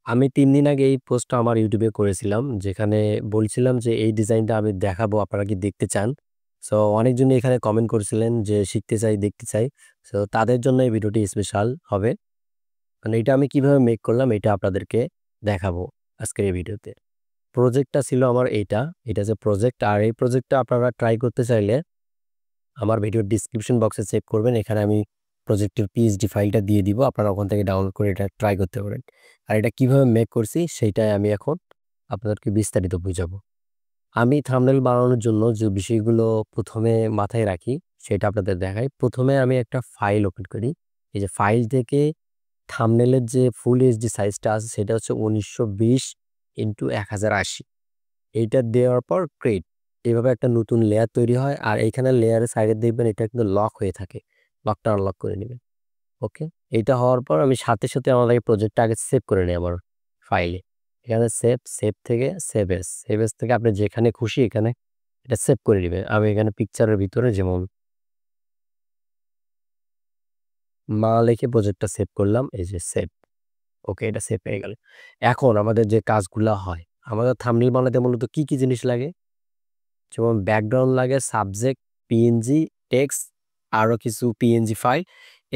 আমি ৩ দিন আগে এই পোস্টটা আমার YouTube এ করেছিলাম। যেখানে বলছিলাম যে, এই ডিজাইনটা আমি দেখাবো, আপনারা কি দেখতে চান? সো অনেকজনই এখানে কমেন্ট করছিলেন যে, শিখতে চাই, দেখতে চাই। সো তাদের জন্য এই ভিডিওটি স্পেশাল হবে। মানে এটা আমি কিভাবে মেক করলাম, এটা আপনাদেরকে দেখাবো আজকের এই ভিডিওতে। প্রজেক্টটা ছিল আমার এইটা। এটা যে প্রজেক্ট, আর এই প্রজেক্টটা আপনারা ট্রাই করতে চাইলে আমার ভিডিওর ডেসক্রিপশন বক্সে চেক করবেন। এখানে আমি প্রজেক্টের পিএইচডি ফাইলটা দিয়ে দিব। আপনারা ওখান থেকে ডাউনলোড করে এটা ট্রাই করতে পারেন। আর এটা কিভাবে মেক করছি সেইটাই আমি এখন আপনাদেরকে বিস্তারিত বুঝাবো। আমি থাম্বনেল বানানোর জন্য যে বিষয়গুলো ১ম এ মাথায় রাখি সেটা আপনাদের দেখাই। ১ম এ আমি একটা ফাইল ওপেন করি। এই যে ফাইল থেকে থাম্বনেলের যে ফুল এইচডি সাইজটা আছে সেটা হচ্ছে ১৯২০x১০৮০। এইটা দেওয়ার পর ক্রিয়েট, এভাবে একটা নতুন লেয়ার তৈরি হয়। আর এইখানে লেয়ারের সাইডে দেখবেন এটা কিন্তু লক হয়ে থাকে। লকটা আনলক করে নেবেন। ওকে? এইটা হওয়ার পর আমি সাথে, সাথে আমার এই প্রজেক্টটা আগে সেভ করে নেই আমার ফাইলে। এখানে সেভ, সেভ থেকে সেভ এস। সেভ এস থেকে আপনি যেখানে খুশি এখানে এটা সেভ করে নিবেন। আমি এখানে পিকচারের ভিতরে যেমন মা লিখে প্রজেক্টটা সেভ করলাম। এই যে সেভ। ওকে, এটা সেভ হয়ে গেল। এখন আমাদের যে কাজগুলা হয়, আমাদের থাম্বনেল বানাতে মূলত কি, কি জিনিস লাগে? যেমন ব্যাকগ্রাউন্ড লাগে, সাবজেক্ট, পিএনজি, টেক্সট, আরো কিছু পিএনজি ফাইল,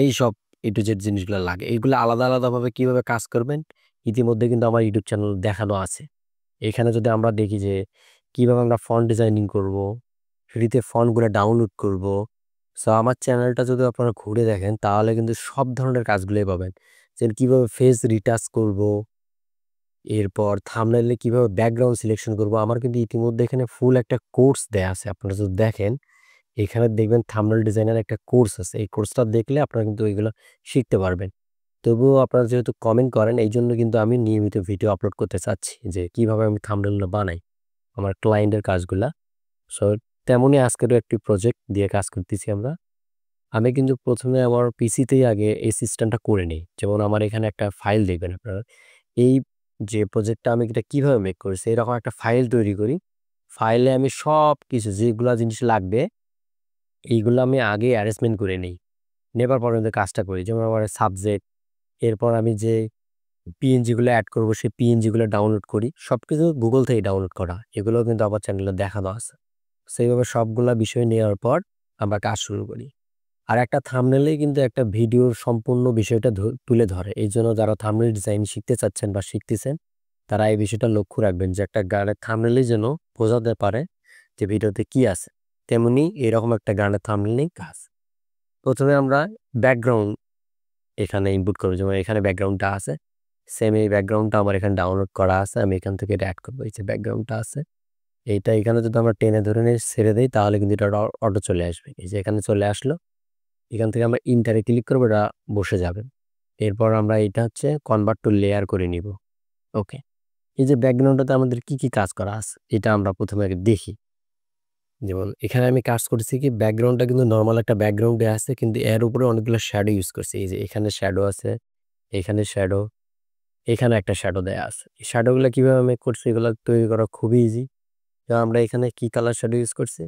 এইসব এ টু জেড জিনিসগুলো লাগে। এগুলো আলাদা, আলাদাভাবে কিভাবে কাজ করবেন, ইতিমধ্যে কিন্তু আমার ইউটিউব চ্যানেল দেখানো আছে। এখানে যদি আমরা দেখি যে কিভাবে আমরা ফন্ট ডিজাইনিং করব, ফ্রিতে ফন্টগুলো ডাউনলোড করব। সো আমার চ্যানেলটা যদি আপনারা ঘুরে দেখেন তাহলে কিন্তু সব ধরনের কাজগুলোই পাবেন। যেমন কিভাবে ফেস রিটাচ করব, এরপর থাম্বনেইলে কিভাবে ব্যাকগ্রাউন্ড সিলেকশন করব। আমার কিন্তু ইতিমধ্যে এখানে ফুল একটা কোর্স দেয়া আছে। আপনারা যদি দেখেন, এখানে দেখবেন থাম্বনেল ডিজাইনের একটা কোর্স আছে। এই কোর্সটা দেখলে আপনারা কিন্তু এগুলো শিখতে পারবেন। তবুও আপনারা যেহেতু কমেন্ট করেন, এইজন্য কিন্তু আমি নিয়মিত ভিডিও আপলোড করতে চাচ্ছি যে কিভাবে আমি থাম্বনেলগুলো বানাই, আমার ক্লায়েন্টের কাজগুলা। সো তেমনই আজকেরও একটি প্রজেক্ট দিয়ে কাজ করতেছি আমরা। আমি কিন্তু ১ম এ আমার পিসিতেই আগে এই সিস্টেমটা করে নেই। যেমন আমার এখানে একটা ফাইল দেখবেন আপনারা। এই যে প্রজেক্টটা আমি এটা কিভাবে মেক করেছি, এরকম একটা ফাইল তৈরি করি। ফাইলে আমি সবকিছু যেগুলা জিনিস লাগবে, এইগুলো আমি আগে অ্যারেঞ্জমেন্ট করে নেই। নেবার পরে কিন্তু কাজটা করি। যেমন আমার সাবজেক্ট, এরপর আমি যে পিএনজি গুলো এড করব, সেই পিএনজি গুলো ডাউনলোড করি। সবকিছু Google থেকে ডাউনলোড করা। এগুলোও কিন্তু আমার চ্যানেলে দেখানো আছে। সেইভাবে সবগুলা বিষয় নেওয়ার পর আমরা কাজ শুরু করি। আর একটা থাম্বনেইলেই কিন্তু একটা ভিডিওর সম্পূর্ণ বিষয়টা তুলে ধরে। এইজন্য যারা থাম্বনেইল ডিজাইন শিখতে চাচ্ছেন বা শিখতেছেন, তারা এই বিষয়টা লক্ষ্য রাখবেন যে একটা গানের থাম্বনেইলই যেন বোঝাতে পারে যে ভিডিওতে কি আছে। তেমনি এরকম একটা গানের থাম্বনেইলেই কাজ। ১ম এ আমরা ব্যাকগ্রাউন্ড এখানে ইনপুট করব। যেমন এখানে ব্যাকগ্রাউন্ডটা আছে। সেম এই ব্যাকগ্রাউন্ডটা আমার এখানে ডাউনলোড করা আছে। আমি এখান থেকে এটা এড করব। এই যে ব্যাকগ্রাউন্ডটা আছে। এইটা এখানে যদি আমরা টেনে ধরে নিয়ে ছেড়ে দেই তাহলে কিন্তু এটা অটো চলে আসবে। এই যে এখানে চলে আসলো। এখান থেকে আমরা ইন্টারে ক্লিক করব, এটা বসে যাবে। এরপর আমরা এটা হচ্ছে কনভার্ট টু লেয়ার করে নিব। ওকে। এই যে ব্যাকগ্রাউন্ডটাতে আমাদের কি, কি কাজ করা আছে এটা আমরা ১ম এ আগে দেখি। যেমন এখানে আমি কাজ করছি কি, ব্যাকগ্রাউন্ডটা কিন্তু নরমাল একটা ব্যাকগ্রাউন্ডে আছে, কিন্তু এর উপরে অনেকগুলো শ্যাডো ইউজ করছি। এই যে এখানে শ্যাডো আছে, এখানে শ্যাডো, এখানে একটা শ্যাডো দেয়া আছে। এই শ্যাডো গুলা কিভাবে মেক করছি, এগুলো তৈরি করা খুবই ইজি। যেমন আমরা এখানে কি কালার শ্যাডো ইউজ করছি,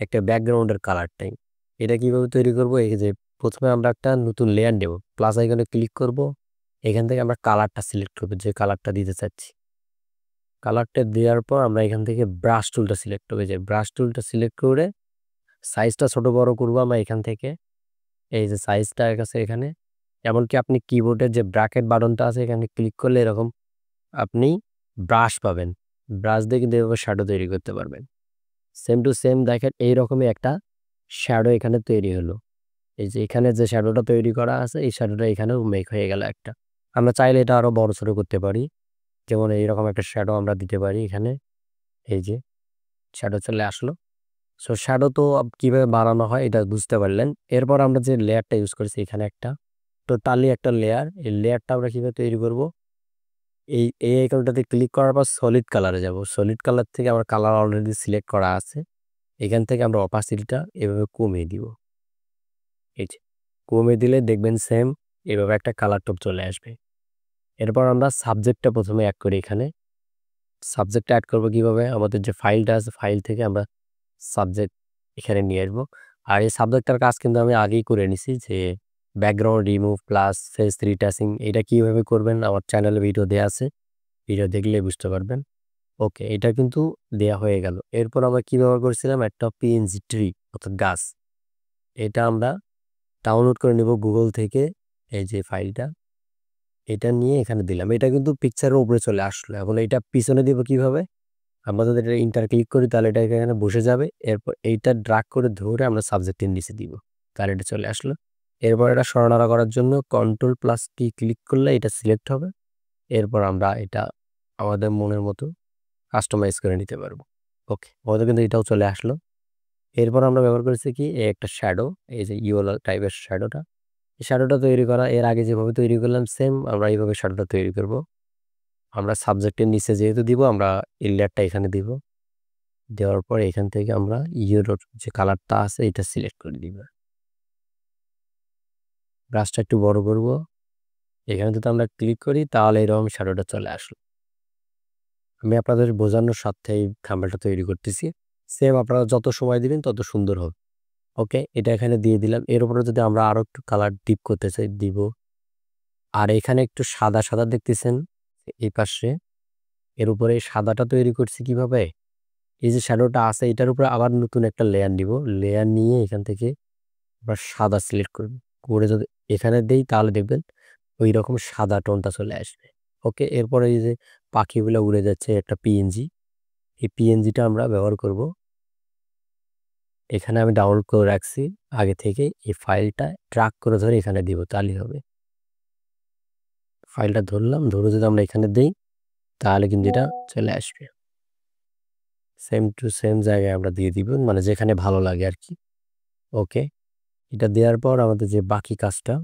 একটা ব্যাকগ্রাউন্ডের কালারটাই। এটা কিভাবে তৈরি করব, এই যে ১ম এ আমরা একটা নতুন লেয়ার নেব। প্লাস আইকনে ক্লিক করব। এখান থেকে আমরা কালারটা সিলেক্ট করব, যে কালারটা দিতে চাচ্ছি। কালারটা দেওয়ার পর আমরা এখান থেকে ব্রাশ টুলটা সিলেক্ট করব। এই যে ব্রাশ টুলটা সিলেক্ট করে সাইজটা ছোট বড় করব আমরা এখান থেকে। এই যে সাইজটা আছে এখানে। এমনকি আপনি কিবোর্ডের যে ব্র্যাকেট বাটনটা আছে এখানে ক্লিক করলে এরকম আপনি ব্রাশ পাবেন। ব্রাশ দিয়ে কিন্তু এভাবে শ্যাডো তৈরি করতে পারবেন। সেম টু সেম দেখেন এইরকমই একটা শ্যাডো এখানে তৈরি হলো। এই যে এখানে যে শ্যাডোটা তৈরি করা আছে এই শ্যাডোটা এখানেও মেক হয়ে গেল একটা। আমরা চাইলে এটা আরো বড়সড় করতে পারি। যেমন এইরকম একটা শ্যাডো আমরা দিতে পারি এখানে। এই যে শ্যাডো চলে আসলো। সো শ্যাডো তো কিভাবে বানানো হয় এটা বুঝতে পারলেন। এরপর আমরা যে লেয়ারটা ইউজ করেছি এখানে একটা টোটালি একটা লেয়ার। এই লেয়ারটা আমরা কিভাবে তৈরি করব, এই আইকনটাতে ক্লিক করার পর সলিড কালারে যাব। সলিড কালার থেকে আমার কালার অলরেডি সিলেক্ট করা আছে। এখান থেকে আমরা অপাসিটিটা এভাবে কমিয়ে দিব। এই যে কমিয়ে দিলে দেখবেন সেম এভাবে একটা কালার টোপ চলে আসবে। এরপর আমরা সাবজেক্টটা ১ম এ এড করি এখানে। সাবজেক্টটা এড করব কিভাবে, আমাদের যে ফাইলটা আছে ফাইল থেকে আমরা সাবজেক্ট এখানে নিয়ে আসবো। আর এই সাবজেক্টটার কাজ কিন্তু আমি আগেই করে নিছি, যে background remove plus face retouching এটা কিভাবে করবেন আমার চ্যানেলে ভিডিও দেয়া আছে। ভিডিও দেখলেই বুঝতে পারবেন। ওকে, এটা কিন্তু দেয়া হয়ে গেল। এরপর আমরা কি ব্যবহার করেছিলাম? একটা পিএনজি ট্রি অর্থাৎ গাছ। এটা আমরা ডাউনলোড করে নেব গুগল থেকে। এই যে ফাইলটা, এটা নিয়ে এখানে দিলাম। এটা কিন্তু পিকচারের উপরে চলে আসলো। এখন এইটা পিছনে দিব কিভাবে? আমরা যদি এটা ইন্টার ক্লিক করি তাহলে এটা এখানে বসে যাবে। এরপর এইটা ড্রাগ করে ধরে আমরা সাবজেক্টের নিচে দিব। তাহলে এটা চলে আসলো। এরপর এটা সরানোড়া করার জন্য কন্ট্রোল প্লাস কি ক্লিক করলে এটা সিলেক্ট হবে। এরপর আমরা এটা আমাদের মনের মতো কাস্টমাইজ করে নিতে পারবো। ওকে, আমাদের কিন্তু এটাও চলে আসলো। এরপর আমরা ব্যবহার করেছি কি একটা শ্যাডো, এই যে ইয়েলো টাইপের শ্যাডোটা। এই শ্যাডোটা তৈরি করা এর আগে যেভাবে তৈরি করলাম সেম আমরা এইভাবে শ্যাডোটা তৈরি করব। আমরা সাবজেক্টের নিচে যেহেতু দিব আমরা এই লেয়ারটা এখানে দিব। দেওয়ার পর এখান থেকে আমরা ইয়েলোর যে কালারটা আছে এটা সিলেক্ট করে দিব। ব্রাশটা একটু বড় করব। এখানে যদি আমরা ক্লিক করি তাহলে এরকম শ্যাডোটা চলে আসলো। আমি আপনাদের বোঝানোর স্বার্থে এই থাম্বনেলটা তৈরি করতেছি। সেম আপনারা যত সময় দিবেন তত সুন্দর হবে। ওকে, এটা এখানে দিয়ে দিলাম। এর উপরে যদি আমরা আরো একটু কালার ডিপ করতে চাই দিব। আর এখানে একটু সাদা সাদা দেখতেছেন এই পাশে। এর উপরে সাদাটা তৈরি করছি কিভাবে? এই যে শ্যাডোটা আছে এটার উপরে আবার নতুন একটা লেয়ার নিব। লেয়ার নিয়ে এখান থেকে আমরা সাদা সিলেক্ট করব। করে যদি এখানে দেই তাহলে দেখবেন ওই রকম সাদা টোনটা চলে আসবে। ওকে, এরপরে এই যে পাখিগুলো উড়ে যাচ্ছে একটা পিএনজি। এই পিএনজিটা আমরা ব্যবহার করব। এখানে আমি ডাউনলোড করে রাখছি আগে থেকে। এই ফাইলটা ড্রাগ করে ধরে এখানে দিব, তাহলেই হবে। ফাইলটা ধরলাম, ধরে যদি আমরা এখানে দেই তাহলে কিন্তু এটা চলে আসবে। সেম টু সেম জায়গায় আমরা দিয়ে দিব, মানে যেখানে ভালো লাগে আর কি। ওকে, এটা দেওয়ার পর আমাদের যে বাকি কাজটা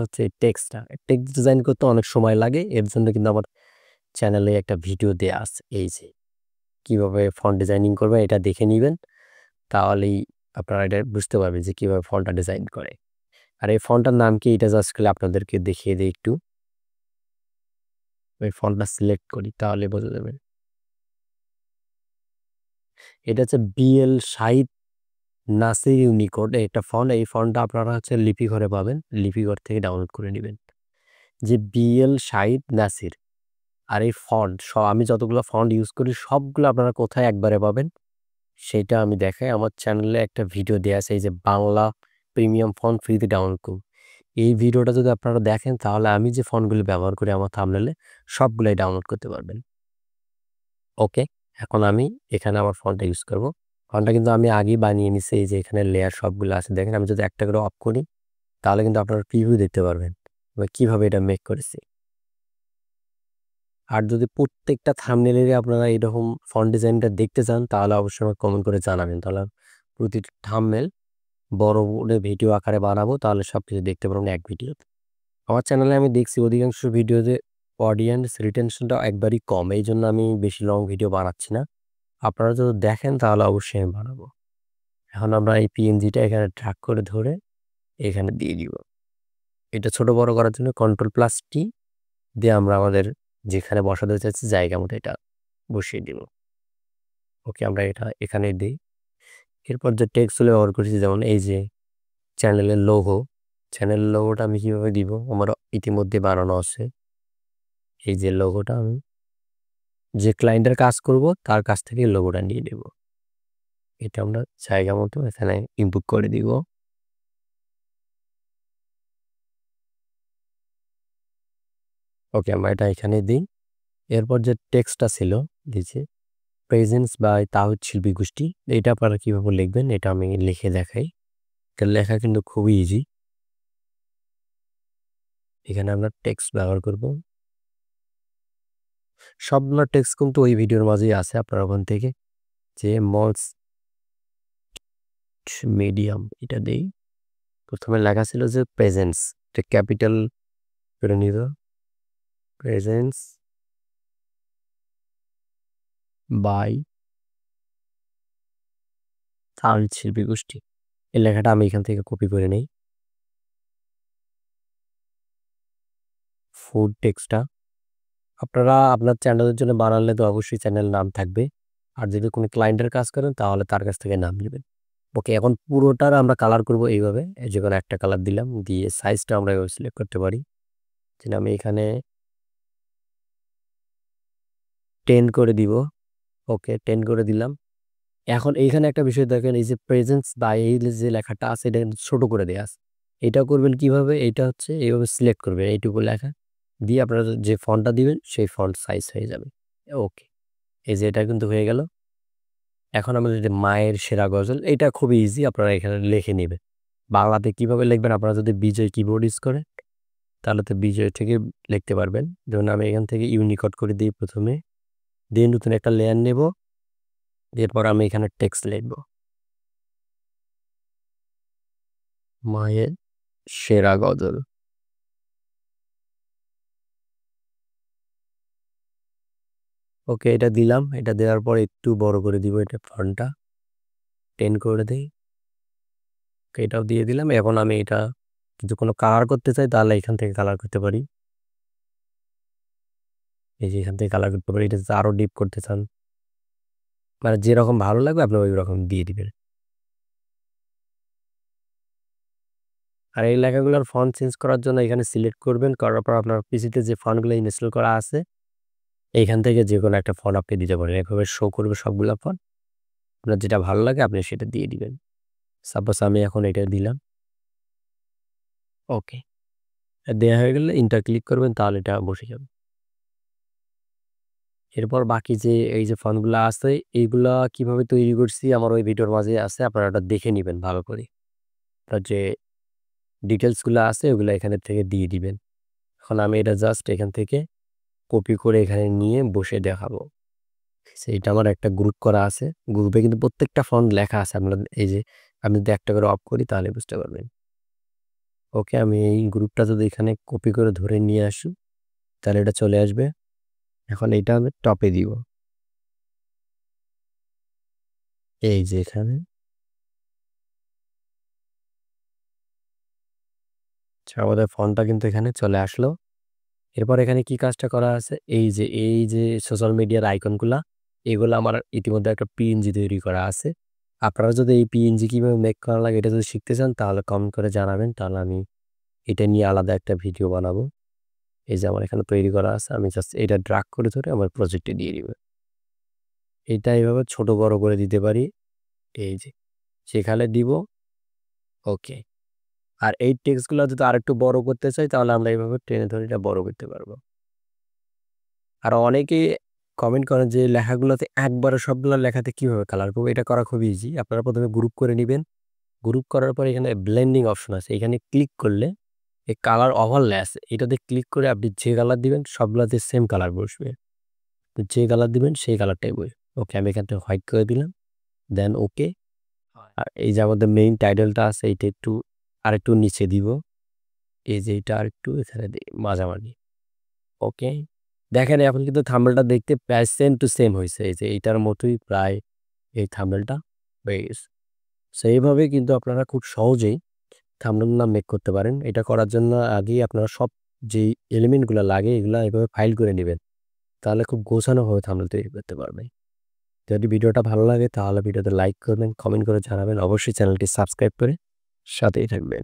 হচ্ছে এই টেক্সটটা। টেক্সট ডিজাইন করতে অনেক সময় লাগে, এর জন্য কিন্তু আমার চ্যানেলে একটা ভিডিও দেয়া আছে। এই যে কিভাবে ফন্ট ডিজাইনিং করবে এটা দেখে নেবেন, তাহলেই আপনারা এটা বুঝতে পারবেন যে কিভাবে ফন্টটা ডিজাইন করে। আর এই ফন্টটার নাম কি এটা জাস্ট খালি আপনাদেরকে দেখিয়ে দিই একটু। ওই ফন্টটা সিলেক্ট করি তাহলে বোঝা যাবে। এটা হচ্ছে বিএল শাহিদ নাসির ইউনিকোড একটা ফন্ট। এই ফন্টটা আপনারা হচ্ছে লিপি ঘরে পাবেন, লিপি ঘর থেকে ডাউনলোড করে নেবেন। যে বিএল শাহিদ নাসির। আর এই ফন্ট আমি যতগুলো ফন্ট ইউজ করি সবগুলো আপনারা কোথায় একবারে পাবেন সেটা আমি দেখাই। আমার চ্যানেলে একটা ভিডিও দেওয়া আছে, এই যে বাংলা প্রিমিয়াম ফন্ট ফ্রিতে ডাউনলোড করুন। এই ভিডিওটা যদি আপনারা দেখেন তাহলে আমি যে ফন্টগুলো ব্যবহার করি আমার থাম্বনেলে সবগুলাই ডাউনলোড করতে পারবেন। ওকে, এখন আমি এখানে আমার ফন্টটা ইউজ করব। ফন্টটা কিন্তু আমি আগেই বানিয়ে নিছি। এই যে এখানে লেয়ার সবগুলো আছে দেখেন, আমি যদি একটা করে অফ করি তাহলে কিন্তু আপনারা প্রিভিউ দেখতে পারবেন কিভাবে এটা মেক করেছি। আর যদি প্রত্যেকটা থাম্বনেলেরই আপনারা এরকম ফন্ট ডিজাইনটা দেখতে চান তাহলে অবশ্যই আমাকে কমেন্ট করে জানাবেন। তাহলে প্রতিটা থাম্বনেল বড় করে ভিডিও আকারে বানাবো, তাহলে সবকিছু দেখতে পারবেন এক ভিডিওতে। আমার চ্যানেলে আমি দেখছি অধিকাংশ ভিডিওতে অডিয়েন্স রিটেনশনটা একবারই কম, এই জন্য আমি বেশি লং ভিডিও বানাচ্ছি না। আপনারা যদি দেখেন তাহলে অবশ্যই আমি বানাবো। এখন আমরা এই পিএনজিটা এখানে ড্র্যাগ করে ধরে এখানে দিয়ে দিব। এটা ছোট বড় করার জন্য কন্ট্রোল প্লাস টি দিয়ে আমরা আমাদের যেখানে বসাতে চাচ্ছি জায়গা মতো এটা বসিয়ে দিব। ওকে, আমরা এটা এখানে দিই। এরপর যে টেক্সটগুলো ব্যবহার করেছি যেমন এই যে চ্যানেলের লোগো, চ্যানেলের লোগোটা আমি কিভাবে দিব আমার ইতিমধ্যে বানানো আছে। এই যে লোগোটা আমি যে ক্লায়েন্টের কাজ করব তার কাছ থেকে লোগোটা নিয়ে নেব। এটা আমরা জায়গা মতো এখানে ইনপুট করে দিব। ওকে, আমরা এটা এখানে দিই। এরপর যে টেক্সটটা ছিল দিয়েছি প্রেজেন্স বাই তাহিদ শিল্পী গোষ্ঠী, এটা আপনারা কীভাবে লিখবেন এটা আমি লিখে দেখাই। এটা লেখা কিন্তু খুবই ইজি। এখানে আমরা টেক্সট ব্যবহার করব। সবগুলো টেক্সট কিন্তু ওই ভিডিওর মাঝেই আছে, আপনার ওখান থেকে যে মলস মিডিয়াম এটা দেই। প্রথমে লেখা ছিল যে প্রেজেন্স, এটা ক্যাপিটাল করে নিব। প্রেজেন্স বাই তাহিদ শিল্পী গোষ্ঠী, এই লেখাটা আমি এখান থেকে কপি করে নেই। ফুড টেক্সটটা আপনারা আপনার চ্যানেলের জন্য বানালে তো অবশ্যই চ্যানেল নাম থাকবে, আর যদি কোনো ক্লায়েন্টের কাজ করেন তাহলে তার কাছ থেকে নাম নেবেন। ওকে, এখন পুরোটার আমরা কালার করব এইভাবে। যেকোনো একটা কালার দিলাম, দিয়ে সাইজটা আমরা এভাবে সিলেক্ট করতে পারি। যেটা আমি এখানে 10 করে দিব। ওকে, 10 করে দিলাম। এখন এইখানে একটা বিষয় দেখেন, এই যে প্রেজেন্স বা এই যে লেখাটা আছে এটা কিন্তু ছোট করে দেয়া আছে। এটা করবেন কিভাবে? এইটা হচ্ছে এইভাবে সিলেক্ট করবেন এইটুকু লেখা। দিয়ে আপনারা যে ফন্টটা দিবেন সেই ফন্ট সাইজ হয়ে যাবে। ওকে, এই যে এটা কিন্তু হয়ে গেল। এখন আমাদের যে মায়ের সেরা গজল, এটা খুবই ইজি, আপনারা এখানে লিখে নিবেন। বাংলাতে কিভাবে লিখবেন? আপনারা যদি বিজয় কিবোর্ড ইউজ করেন তাহলে তো বিজয় থেকে লিখতে পারবেন। যেমন আমি এখান থেকে ইউনিকোড করে দিই প্রথমে, দিয়ে নতুন একটা লেয়ার নেব, এরপর আমি এখানে টেক্সট লিখব, মায়ের সেরা গজল। ওকে, এটা দিলাম। এটা দেওয়ার পর একটু বড় করে দিব, এটা ফন্টটা 10 করে দেই। ওকে, এটাও দিয়ে দিলাম। এখন আমি এটা যদি কোনো কালার করতে চাই তাহলে এখান থেকে কালার করতে পারি। এই যে এখান থেকে কালার করতে পারি। এটা যদি আরো ডিপ করতে চান, মানে যেরকম ভালো লাগবে আপনি ওই রকম দিয়ে দিবেন। আর এই লেখাগুলোর ফন্ট চেঞ্জ করার জন্য এখানে সিলেক্ট করবেন, করার পর আপনার পিসিতে যে ফন্টগুলো ইনস্টল করা আছে এইখান থেকে যে কোনো একটা ফন্ট আপনি দিতে পারেন। এভাবে শো করবে সবগুলা ফন্ট। আপনার যেটা ভালো লাগে আপনি সেটা দিয়ে দিবেন। সাপোজ আমি এখন এটা দিলাম। ওকে, দেয়া হয়ে গেলে ইন্টার ক্লিক করবেন, তাহলে এটা বসে যাবে। এরপর বাকি যে এই যে ফন্টগুলা আছে এইগুলা কিভাবে তৈরি করছি আমার ওই ভিডিওর মাঝে আছে, আপনারা ওটা দেখে নিবেন ভালো করে। তার যে ডিটেলসগুলো আছে ওগুলো এখানে থেকে দিয়ে দিবেন। এখন আমি এটা জাস্ট এখান থেকে কপি করে এখানে নিয়ে বসে দেখাবো। সেইটা আমার একটা গ্রুপ করা আছে। গ্রুপে কিন্তু প্রত্যেকটা ফন্ট লেখা আছে। আপনারা এই যে আমি যদি একটা করে অফ করি তাহলে বুঝতে পারবেন। ওকে, আমি এই গ্রুপটা যদি এখানে কপি করে ধরে নিয়ে আসি তাহলে এটা চলে আসবে। এখন এইটা আমি টপে দিব। এই যে এখানে আচ্ছা, আমাদের ফন্টটা কিন্তু এখানে চলে আসলো। এরপর এখানে কি কাজটা করা আছে? এই যে সোশ্যাল মিডিয়ার আইকনগুলা, এগুলা আমার ইতিমধ্যে একটা পিএনজি তৈরি করা আছে। আপনারা যদি এই পিএনজি কিভাবে মেক করা লাগে এটা যদি শিখতে চান তাহলে কমেন্ট করে জানাবেন। তাহলে আমি এটা নিয়ে আলাদা একটা ভিডিও বানাবো। এই যে আমার এখানে তৈরি করা আছে। আমি জাস্ট এটা ড্রাগ করে ধরে আমার প্রজেক্টে দিয়ে দিব। এটা এভাবে ছোট বড় করে দিতে পারি। এই যে সেখানে দিব। ওকে। আর এই টেক্সটগুলো যদি আরেকটু বড় করতে চাই তাহলে আমরা এইভাবে টেনে ধরে এটা বড় করতে পারবো। আর অনেকেই কমেন্ট করেন যে লেখাগুলোতে একবারে সবগুলা লেখাতে কিভাবে কালার করবো? এটা করা খুবই ইজি। আপনারা প্রথমে গ্রুপ করে নিবেন। গ্রুপ করার পর এখানে ব্লেন্ডিং অপশন আছে। এখানে ক্লিক করলে এই কালার ওভারলে আছে। এটাতে ক্লিক করে আপনি যে কালার দিবেন সবগুলাতে সেম কালার বসবে। তো যে কালার দিবেন সেই কালারটাই বসবে। ওকে, আমি এখান থেকে হোয়াইট করে দিলাম। দেন ওকে। আর এই যে আমাদের মেইন টাইটেলটা আছে এইটা একটু আরেকটু নিচে দিব। এই যে এটা আরেকটু এখানে মাঝামাঝি। ওকে। দেখেন এখন কিন্তু থাম্বনেলটা দেখতে প্রায় সেম টু সেম হইছে। এই যে এইটার মতোই প্রায় এই থাম্বনেলটা হয়ে গেছে। সো এইভাবে কিন্তু আপনারা খুব সহজেই থাম্বনেল মেক করতে পারেন। এটা করার জন্য আগেই আপনারা সব যেই এলিমেন্ট গুলা লাগে এগুলা এভাবে ফাইল করে নিবেন। তাহলে খুব গোছানোভাবে থাম্বনেল তৈরি করতে পারবেন। যদি ভিডিওটা ভালো লাগে তাহলে ভিডিওতে লাইক করবেন, কমেন্ট করে জানাবেন। অবশ্যই চ্যানেলটি সাবস্ক্রাইব করে সাথেই থাকবেন।